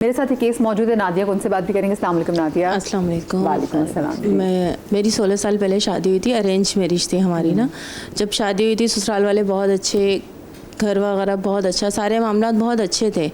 मेरे साथ ये केस मौजूद है नादिया को, उनसे बात भी करेंगे। अस्सलाम वालेकुम नादिया। अस्सलाम वालेकुम। वालेकुम अस्सलाम। मेरी 16 साल पहले शादी हुई थी, अरेंज मैरिज थी हमारी ना। जब शादी हुई थी ससुराल वाले बहुत अच्छे, घर वगैरह बहुत अच्छा, सारे मामला बहुत अच्छे थे।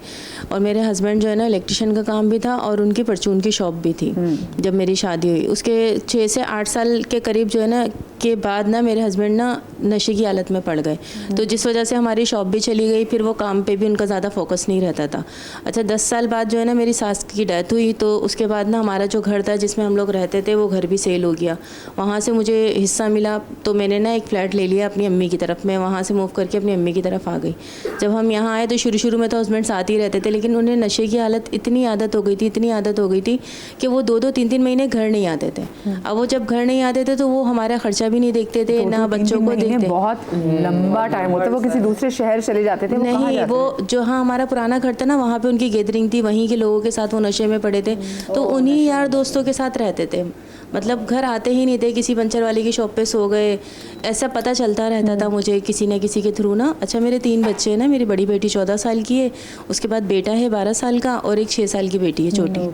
और मेरे हस्बैंड जो है ना इलेक्ट्रिशियन का काम भी था और उनकी परचून की शॉप भी थी। जब मेरी शादी हुई उसके 6 से 8 साल के करीब जो है ना के बाद ना मेरे हस्बैंड ना नशे की हालत में पड़ गए। तो जिस वजह से हमारी शॉप भी चली गई, फिर वो काम पे भी उनका ज़्यादा फोकस नहीं रहता था। अच्छा 10 साल बाद जो है ना मेरी सास की डेथ हुई, तो उसके बाद ना हमारा जो घर था जिसमें हम लोग रहते थे वो घर भी सेल हो गया। वहाँ से मुझे हिस्सा मिला, तो मैंने ना एक फ़्लैट ले लिया अपनी अम्मी की तरफ। मैं वहाँ से मूव करके अपनी अम्मी की तरफ आ गई। जब हम यहाँ आए तो शुरू में तो हस्बैंड साथ ही रहते थे, लेकिन उन्हें नशे की हालत इतनी आदत हो गई थी, इतनी आदत हो गई थी कि वो 2-2 3-3 महीने घर नहीं आते थे। अब वो जब घर नहीं आते थे तो वो हमारा खर्चा भी नहीं देखते थे, ना बच्चों को देखते। बहुत लंबा टाइम होता है, वो किसी दूसरे शहर चले जाते थे। नहीं, वो जो हाँ हमारा पुराना घर था ना, वहाँ पे उनकी गैदरिंग थी, वहीं के लोगों के साथ वो नशे में पड़े थे, तो उन्हीं यार दोस्तों के साथ रहते थे। मतलब घर आते ही नहीं थे, किसी पंचर वाले की शॉप पे सो गए, ऐसा पता चलता रहता था मुझे किसी न किसी के थ्रू ना। अच्छा मेरे 3 बच्चे हैं ना, मेरी बड़ी बेटी 14 साल की है, उसके बाद बेटा है 12 साल का और एक 6 साल की बेटी है छोटी।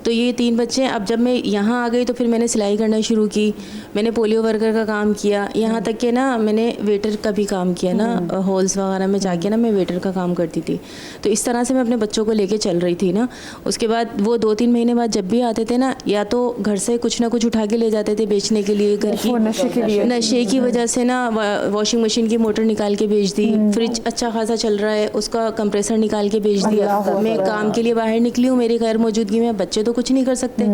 तो ये 3 बच्चे हैं। अब जब मैं यहाँ आ गई तो फिर मैंने सिलाई करना शुरू की, मैंने पोलियो वर्कर का काम किया, यहाँ तक कि ना मैंने वेटर का भी काम किया ना, हॉल्स वगैरह में जाके ना मैं वेटर का काम करती थी। तो इस तरह से मैं अपने बच्चों को लेके चल रही थी ना। उसके बाद वो 2-3 महीने बाद जब भी आते थे ना, या तो घर से कुछ ना कुछ उठा के ले जाते थे बेचने के लिए, घर की नशे की वजह से ना वॉशिंग मशीन की मोटर निकाल के बेच दी, फ्रिज अच्छा खासा चल रहा है उसका कंप्रेसर निकाल के बेच दिया। मैं काम के लिए बाहर निकली हूँ, मेरी गैर मौजूदगी में बच्चे तो कुछ नहीं कर सकते,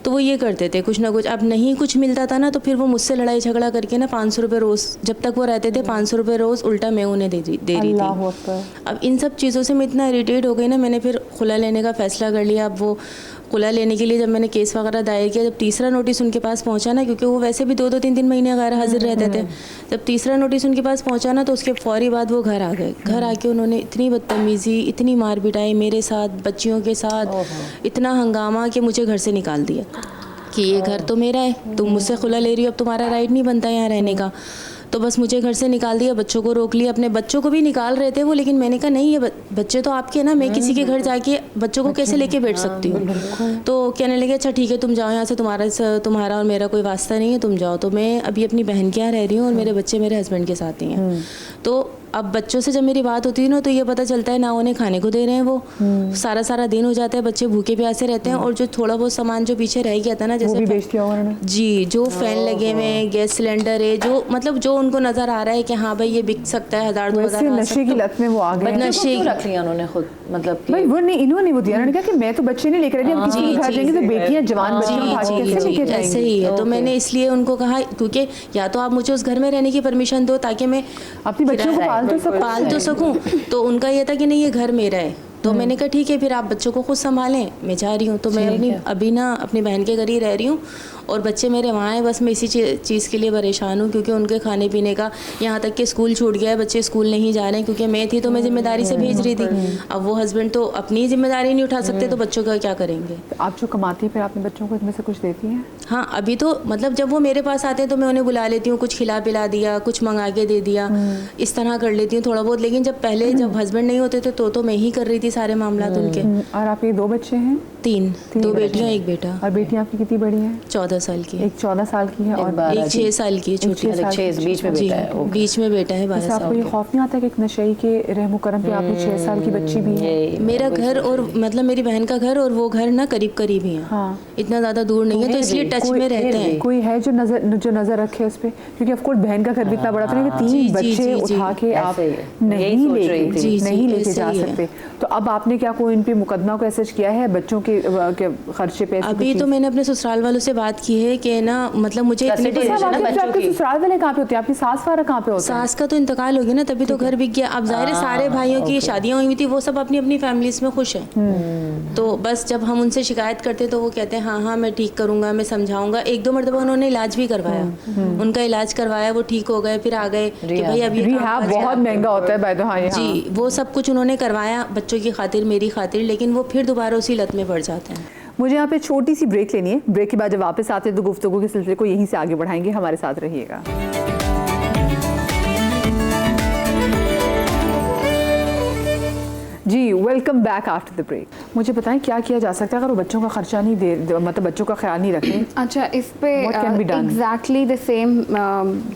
तो वो ये करते थे कुछ ना कुछ। अब नहीं कुछ मिलता था ना, तो फिर वो मुझसे लड़ाई झगड़ा करके ना 500 रुपये रोज़, जब तक वो रहते थे 500 रुपये रोज़ उल्टा मैं उन्हें दे रही थी। अब इन सब चीज़ों से मैं इतना इरिटेट हो गई ना, मैंने फिर खुला लेने का फ़ैसला कर लिया। अब वो खुला लेने के लिए जब मैंने केस वगैरह दायर किया, जब तीसरा नोटिस उनके पास पहुंचा ना, क्योंकि वो वैसे भी 2-2 3-3 महीने गैर हाजिर रहते थे, जब तीसरा नोटिस उनके पास पहुंचा ना, तो उसके फौरी बाद वो घर आ गए। घर आके उन्होंने इतनी बदतमीज़ी, इतनी मार पिटाई मेरे साथ, बच्चियों के साथ, इतना हंगामा कि मुझे घर से निकाल दिया कि ये घर तो मेरा है, तुम मुझसे खुला ले रही हो, अब तुम्हारा राइट नहीं बनता यहाँ रहने का। तो बस मुझे घर से निकाल दिया, बच्चों को रोक लिया। अपने बच्चों को भी निकाल रहे थे वो, लेकिन मैंने कहा नहीं, ये बच्चे तो आपके हैं ना, मैं किसी के घर जाके बच्चों को कैसे लेके बैठ सकती हूँ। तो कहने लगे अच्छा ठीक है तुम जाओ यहाँ से, तुम्हारा और मेरा कोई वास्ता नहीं है, तुम जाओ। तो मैं अभी अपनी बहन के यहाँ रह रही हूँ और मेरे बच्चे मेरे हस्बैंड के साथ ही हैं। तो अब बच्चों से जब मेरी बात होती है ना, तो ये पता चलता है ना उन्हें खाने को दे रहे हैं, वो सारा दिन हो जाता है, बच्चे भूखे प्यासे रहते हैं। और जो थोड़ा बहुत सामान जो पीछे रह गया था ना, जैसे जी जो फैन लगे हुए हैं, गैस सिलेंडर है, जो मतलब जो उनको नजर आ रहा है कि हाँ भाई ये बिक सकता है, 1000-2000 नशे की लत में वो आ गए। नशे रख लिया उन्होंने खुद, मतलब भाई वो नहीं, इन्होंने वो दिया, उन्होंने कहा कि मैं तो बच्चे नहीं लेकर आई, अब किसी के घर जाएंगे तो बेटियां जवान बच्चियों को कैसे लेके जाएंगे। ऐसे ही है। तो मैंने इसलिए उनको कहा, क्योंकि या तो आप मुझे उस घर में रहने की परमिशन दो ताकि मैं अपनी बच्चियों को पाल तो सकूं। तो उनका ये था कि नहीं ये घर मेरा है। तो मैंने कहा ठीक है फिर आप बच्चों को खुद संभालें, मैं जा रही हूँ। तो मैं अभी ना अपनी बहन के घर ही रह रही हूँ और बच्चे मेरे वहाँ हैं। बस मैं इसी चीज़ के लिए परेशान हूँ, क्योंकि उनके खाने पीने का, यहाँ तक कि स्कूल छूट गया है, बच्चे स्कूल नहीं जा रहे हैं, क्योंकि मैं थी तो मैं जिम्मेदारी से भेज रही थी। अब वो हस्बैंड तो अपनी जिम्मेदारी नहीं उठा सकते, तो बच्चों का क्या करेंगे। तो आप जो कमाती हैं फिर अपने बच्चों को इसमें से कुछ देती हैं? हाँ अभी तो मतलब जब वो मेरे पास आते हैं तो मैं उन्हें बुला लेती हूँ, कुछ खिला पिला दिया, कुछ मंगा के दे दिया, इस तरह कर लेती हूँ थोड़ा बहुत। लेकिन जब पहले जब हस्बैंड नहीं होते थे तो मैं ही कर रही थी सारे मामला उनके। और आपके 2 बच्चे हैं? 3 2 बेटियां 1 बेटा। और बेटियां आपकी कितनी बड़ी हैं? 14 साल की। एक 14 साल की है और एक 6 साल की है छोटी। बीच में बेटा है। बीच में बेटा है 12 साल। आपको ये खौफ नहीं आता कि एक नशे के रहम करम पे आपकी 6 साल की बच्ची भी है? मेरा घर और मतलब मेरी बहन का घर और वो घर ना करीब ही है। हाँ। इतना ज़्यादा दूर नहीं है, तो इसलिए टच में रहते हैं। कोई है जो नजर रखे उस पर? क्योंकि ऑफ कोर्स बहन का घर भी इतना बड़ा था कि 3 बच्चे उठा के आप नहीं लेके जा सकते। तो अब आपने क्या कोई इन पे मुकदमा को एसेज किया है बच्चों के खर्चे पे? अभी तो मैंने अपने ससुराल वालों से बात की है कि ना मतलब मुझे इतने आपके ससुराल वाले कहाँ पे होते हैं? आपकी सास वाला कहाँ पे होता है? सास का तो इंतकाल हो गया ना, तभी तो घर बिक गया। अब जाहिर है सारे भाइयों की शादियां हुई थी, वो सब अपनी अपनी फैमिलीज में खुश हैं। तो बस जब हम उनसे शिकायत करते तो वो कहते हैं हाँ मैं ठीक करूंगा, मैं समझाऊंगा। 1-2 मरतबा उन्होंने इलाज भी करवाया, उनका इलाज करवाया, वो ठीक हो गए, फिर आ गए कि भाई अभी बहुत महंगा होता है जी। वो सब कुछ उन्होंने करवाया बच्चों की खातिर, मेरी खातिर, लेकिन वो फिर दोबारा उसी लत में पड़ जाते हैं। मुझे यहाँ पे छोटी सी ब्रेक लेनी है। ब्रेक के बाद जब वापस आते हैं तो गुफ्तगू के सिलसिले को यहीं से आगे बढ़ाएंगे। हमारे साथ रहिएगा। जी welcome back after the break. मुझे बताएं क्या किया जा सकता है अगर वो बच्चों का खर्चा नहीं दे, मतलब बच्चों का ख्याल नहीं रखें? अच्छा, इस पे What can be done? Exactly the same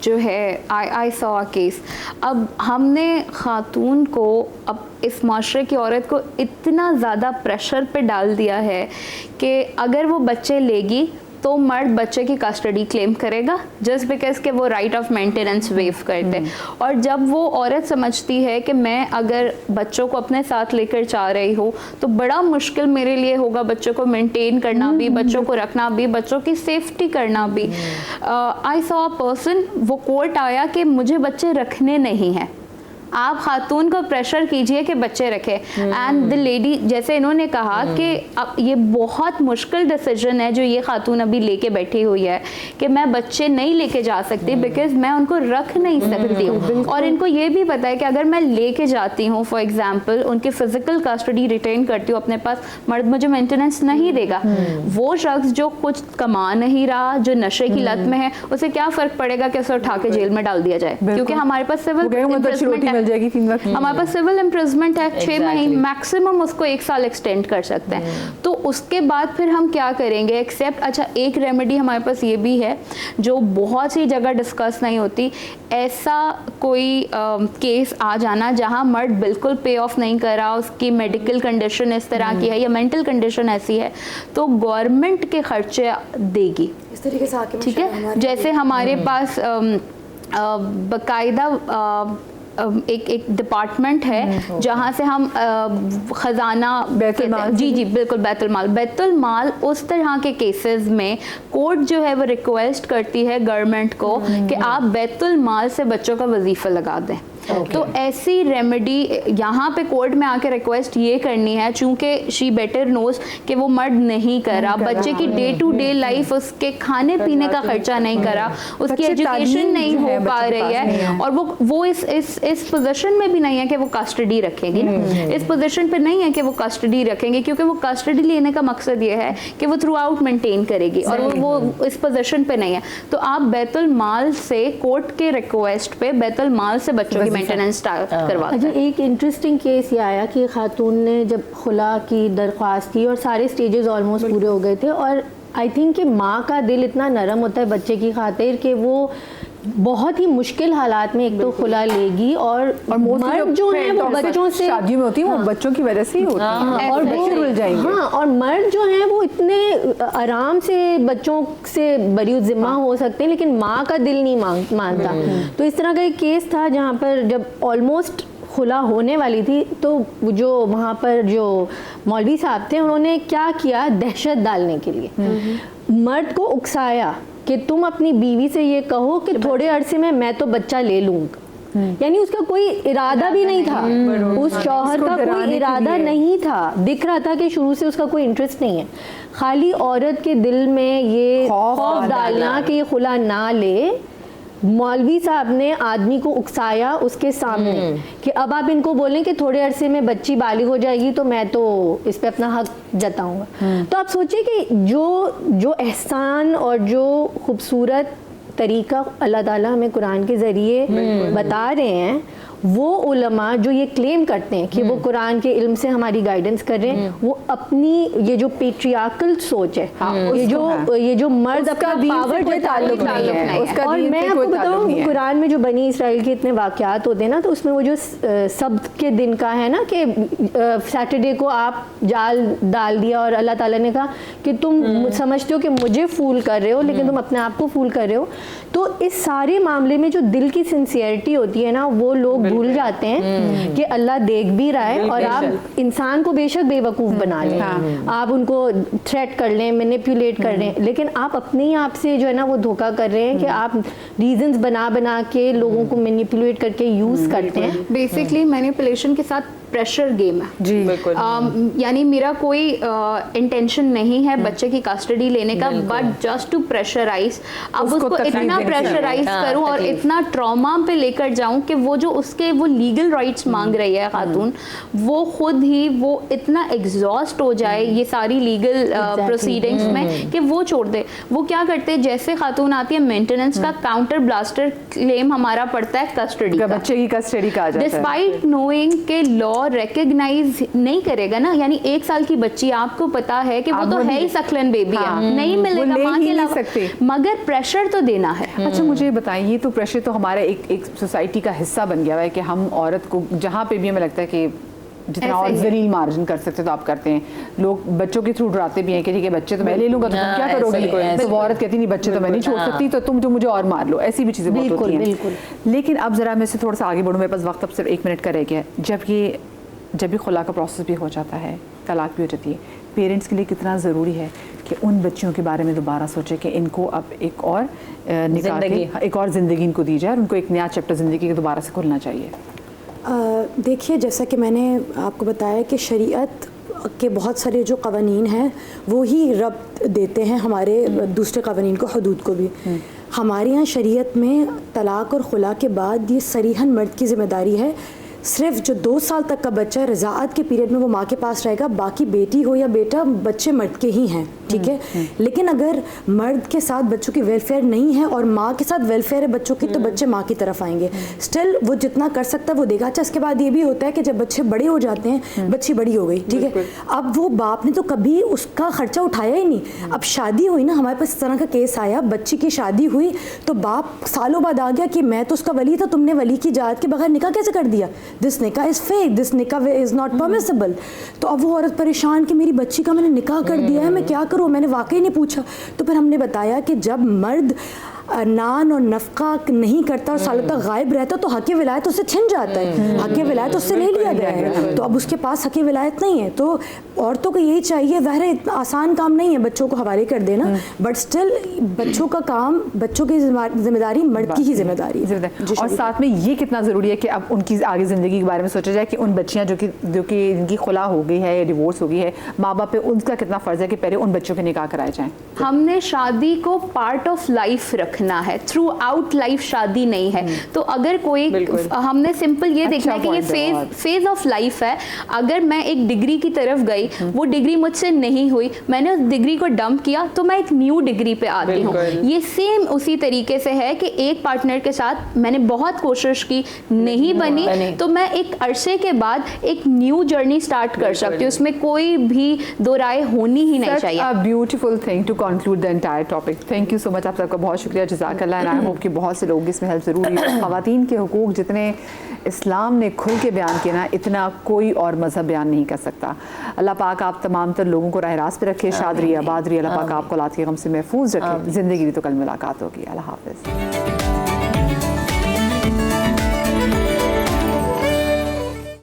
जो है आई सॉ अ केस। अब हमने खातून को, अब इस माशरे की औरत को इतना ज़्यादा प्रेशर पे डाल दिया है कि अगर वो बच्चे लेगी तो मर्द बच्चे की कस्टडी क्लेम करेगा जस्ट बिकॉज के वो राइट ऑफ मेंटेनेंस वेव करते हैं। और जब वो औरत समझती है कि मैं अगर बच्चों को अपने साथ लेकर जा रही हूँ तो बड़ा मुश्किल मेरे लिए होगा बच्चों को मेंटेन करना भी, बच्चों को रखना भी, बच्चों की सेफ्टी करना भी। आई सॉ अ पर्सन, वो कोर्ट आया कि मुझे बच्चे रखने नहीं हैं, आप खातून को प्रेशर कीजिए कि बच्चे रखें। एंड द लेडी, जैसे इन्होंने कहा कि अब ये बहुत मुश्किल डिसीजन है जो ये खातून अभी लेके बैठी हुई है कि मैं बच्चे नहीं लेके जा सकती बिकॉज मैं उनको रख नहीं सकती हूँ। और इनको ये भी पता है कि अगर मैं लेके जाती हूँ, फॉर एग्जाम्पल उनकी फिजिकल कस्टडी रिटेन करती हूँ अपने पास, मर्द मुझे मेंटेनेंस नहीं देगा। वो शख्स जो कुछ कमा नहीं रहा, जो नशे की लत में है, उसे क्या फर्क पड़ेगा कि उसे उठा के जेल में डाल दिया जाए, क्योंकि हमारे पास सिविल जाएगी 3 वक्त, हमारे पास सिविल इम्प्रिजमेंट है 6 महीने, मैक्सिमम उसको 1 साल एक्सटेंड कर सकते हैं। तो उसके बाद फिर हम क्या करेंगे एक्सेप्ट, अच्छा एक रेमेडी हमारे पास ये भी है जो बहुत सी जगह डिस्कस नहीं होती, ऐसा कोई केस आ जाना जहां मर्द बिल्कुल पे ऑफ नहीं कर रहा, उसकी मेडिकल कंडीशन इस तरह की है या मेंटल कंडीशन ऐसी है, तो गवर्नमेंट के खर्चे देगी इस तरीके से आके। ठीक है, जैसे हमारे पास बाकायदा एक डिपार्टमेंट है जहाँ से हम खजाना, जी बिल्कुल, बैतुल माल उस तरह के केसेस में कोर्ट जो है वो रिक्वेस्ट करती है गवर्नमेंट को कि आप बैतुल माल से बच्चों का वजीफा लगा दें। तो ऐसी रेमेडी यहाँ पे कोर्ट में आके रिक्वेस्ट ये करनी है, चूंकि शी बेटर नोज कि वो मर्द नहीं करा, बच्चे की डे टू डे लाइफ, उसके खाने पीने का खर्चा नहीं करा, उसकी एजुकेशन नहीं हो पा रही है, और वो इस पोजीशन में भी नहीं है कि वो कस्टडी रखेंगे, इस पोजीशन पे नहीं है कि वो कस्टडी रखेंगे, क्योंकि वो कस्टडी लेने का मकसद ये है कि वो थ्रू आउट मेंटेन करेगी, और वो इस पोजीशन पे नहीं है। तो आप बैतुल माल से, कोर्ट के रिक्वेस्ट पे बैतुल माल से बच्चों मेंटेनेंस करवाते हैं। एक इंटरेस्टिंग केस ये आया कि खातून ने जब खुला की दरख्वास्त की और सारे स्टेजेस ऑलमोस्ट पूरे हो गए थे, और आई थिंक कि माँ का दिल इतना नरम होता है बच्चे की खातिर कि वो बहुत ही मुश्किल हालात में एक तो खुला लेगी, और मर्द जो है वो बच्चों से, शादी में होती है वो बच्चों की वजह से ही होती है, और बच्चे रुल जाएंगे। हाँ, और मर्द जो है वो इतने आराम से बच्चों से बरी जिम्मा हो सकते हैं, लेकिन माँ का दिल नहीं मानता। तो इस तरह का एक केस था जहाँ पर जब ऑलमोस्ट खुला होने वाली थी, तो जो वहाँ पर जो मौलवी साहब थे उन्होंने क्या किया, दहशत डालने के लिए मर्द को उकसाया कि तुम अपनी बीवी से ये कहो कि थोड़े अरसे में मैं तो बच्चा ले लूंगा। यानी उसका कोई इरादा भी नहीं था, उस शौहर का कोई इरादा नहीं था, दिख रहा था कि शुरू से उसका कोई इंटरेस्ट नहीं है, खाली औरत के दिल में ये खौफ डालना कि ये खुला ना ले। मौलवी साहब ने आदमी को उकसाया उसके सामने कि अब आप इनको बोलें कि थोड़े अरसे में बच्ची बालिग हो जाएगी तो मैं तो इस पे अपना हक जताऊंगा। तो आप सोचिए कि जो एहसान और जो खूबसूरत तरीका अल्लाह ताला हमें कुरान के ज़रिए बता रहे हैं, वो उलमा जो ये क्लेम करते हैं कि वो कुरान के इल्म से हमारी गाइडेंस कर रहे हैं, वो अपनी ये जो पेट्रियार्कल सोच है, ये जो मर्द अपना पावर जो ताल्लुक नहीं है, और मैं आपको बताऊं कुरान में जो बनी इसराइल के इतने वाक़यात होते हैं ना, तो उसमें वो जो सब्त के दिन का है ना कि सैटरडे को आप जाल डाल दिया और अल्लाह ताला ने कहा कि तुम समझते हो कि मुझे फूल कर रहे हो लेकिन तुम अपने आप को फूल कर रहे हो। तो इस सारे मामले में जो दिल की सिंसियरिटी होती है ना, वो लोग भूल जाते हैं कि अल्लाह देख भी रहा है, और आप इंसान को बेशक बेवकूफ़ बना लें, आप उनको थ्रेट कर लें, मैनिपुलेट कर लें, लेकिन आप अपने ही आप से जो है ना वो धोखा कर रहे हैं कि आप रीजंस बना के लोगों को मैनिपुलेट करके यूज़ करते हैं। बेसिकली मैनिपुलेशन के साथ प्रेशर गेम है जी, बिल्कुल। यानी मेरा कोई इंटेंशन नहीं है बच्चे की कस्टडी लेने का, बट जस्ट टू प्रेशराइज, अब उसको इतना प्रेशराइज करूं और इतना ट्रॉमा पे लेकर जाऊं कि वो जो उसके वो लीगल राइट्स मांग रही है खातून, वो खुद ही वो इतना एग्जॉस्ट हो जाए ये सारी लीगल प्रोसीडिंग्स में कि वो छोड़ दे। वो क्या करते हैं, जैसे खातून आती है मेंटेनेंस का काउंटर ब्लास्टर क्लेम हमारा पड़ता है कस्टडी का, बच्चे की कस्टडी का आ जाता है, डिस्पाइट नोइंग के लॉ और रिकग्नाइज नहीं करेगा ना, यानी 1 साल की बच्ची आपको पता है कि वो तो है ही सक्लन बेबी है, नहीं मिलेगा माँ के अलावा, मगर प्रेशर तो देना है। अच्छा मुझे बताइए, तो प्रेशर तो हमारा एक सोसाइटी का हिस्सा बन गया है कि हम औरत को जहाँ पे भी हमें लगता है कि जितना और जलील मार्जिन कर सकते तो आप करते हैं। लोग बच्चों के थ्रू डराते भी हैं कि ठीक है बच्चे तो मैं ले लूंगा तो तुम क्या करोगी, तो वो औरत कहती नहीं बच्चे तो मैं नहीं छोड़ सकती, तो तुम जो मुझे और मार लो, ऐसी भी चीज़ें बहुत होती हैं। लेकिन अब ज़रा मैं से थोड़ा सा आगे बढ़ूँ, मेरे पास वक्त अब सिर्फ 1 मिनट का रह गया। जब भी खुला का प्रोसेस भी हो जाता है, तलाक भी हो जाती है, पेरेंट्स के लिए कितना ज़रूरी है कि उन बच्चियों के बारे में दोबारा सोचें कि इनको अब एक और निकाह के एक और ज़िंदगी इनको दी जाए और उनको एक नया चैप्टर ज़िंदगी के दोबारा से खुलना चाहिए। देखिए, जैसा कि मैंने आपको बताया कि शरीयत के बहुत सारे जो कवानीन हैं वो ही रब्त देते हैं हमारे दूसरे कवानीन को, हदूद को भी। हमारे यहाँ शरीयत में तलाक और खुला के बाद ये सरीहन मर्द की ज़िम्मेदारी है, सिर्फ जो 2 साल तक का बच्चा रज़ाअत के पीरियड में वो माँ के पास रहेगा, बाकी बेटी हो या बेटा बच्चे मर्द के ही हैं, ठीक है। लेकिन अगर मर्द के साथ बच्चों की वेलफेयर नहीं है और माँ के साथ वेलफेयर है बच्चों की, तो बच्चे माँ की तरफ आएंगे। स्टिल वो जितना कर सकता है वो देगा। अच्छा, इसके बाद ये भी होता है कि जब बच्चे बड़े हो जाते हैं, बच्ची बड़ी हो गई, ठीक है, अब वो बाप ने तो कभी उसका खर्चा उठाया ही नहीं। अब शादी हुई ना, हमारे पास इस तरह का केस आया, बच्ची की शादी हुई तो बाप सालों बाद आ गया कि मैं तो उसका वली था, तुमने वली की इजाज़त के बगैर निकाह कैसे कर दिया, दिस निकाह इज़ फेक, दिस निकाह इज़ नॉट परमिसिबल। तो अब वो औरत परेशान कि मेरी बच्ची का मैंने निकाह कर दिया है, मैं क्या करूँ, मैंने वाकई नहीं पूछा। तो फिर हमने बताया कि जब मर्द नान और नफ़का नहीं करता और सालों तक गायब रहता तो हक़ विलायत उससे छिन जाता है, हक़ विलायत उससे ले लिया गया है, तो अब उसके पास हक़ विलायत नहीं है। तो औरतों को यही चाहिए, ज़ाहिर है इतना आसान काम नहीं है बच्चों को हवाले कर देना, बट स्टिल बच्चों का काम, बच्चों की जिम्मेदारी मर्द की ही जिम्मेदारी है। और साथ में ये कितना ज़रूरी है कि अब उनकी आगे ज़िंदगी के बारे में सोचा जाए कि उन बच्चियाँ जो कि जिनकी खुला हो गई है या डिवोर्स हो गई है, माँ बाप पे उनका कितना फ़र्ज़ है कि पहले उन बच्चों के निकाह कराए जाएँ। हमने शादी को पार्ट ऑफ लाइफ रखना है, थ्रू आउट लाइफ शादी नहीं है। तो अगर कोई, हमने सिंपल ये देखना है कि ये फेज ऑफ लाइफ है। अगर मैं एक डिग्री की तरफ गई, वो डिग्री मुझसे नहीं हुई, मैंने उस डिग्री को डंप किया, तो मैं एक न्यू डिग्री पे आती हूँ। ये सेम उसी तरीके से है कि एक पार्टनर के साथ मैंने बहुत कोशिश की, नहीं बनी, तो मैं एक अरसे के बाद एक न्यू जर्नी स्टार्ट कर सकती हूँ, उसमें कोई भी दो राय होनी ही नहीं चाहिए। Such a beautiful thing to conclude the entire topic. Thank you so much, आप सबका बहुत शुक्रिया, जज़ाकल्लाह। एंड आई होप कि बहुत से लोग इसमें हेल्प ज़रूर हुई। ख़वातीन के हुकूक जितने इस्लाम ने खुल के बयान किए ना, इतना कोई और मज़हब बयान नहीं कर सकता। अल्लाह पाक आप तमाम तर लोगों को राह रास्त पे रखे, शाद रही आबाद रही, अल्लाह पाक आपको औलाद के गम से महफूज रखे। ज़िंदगी भी तो कल मुलाकात होगी। अल्लाह हाफ़िज़।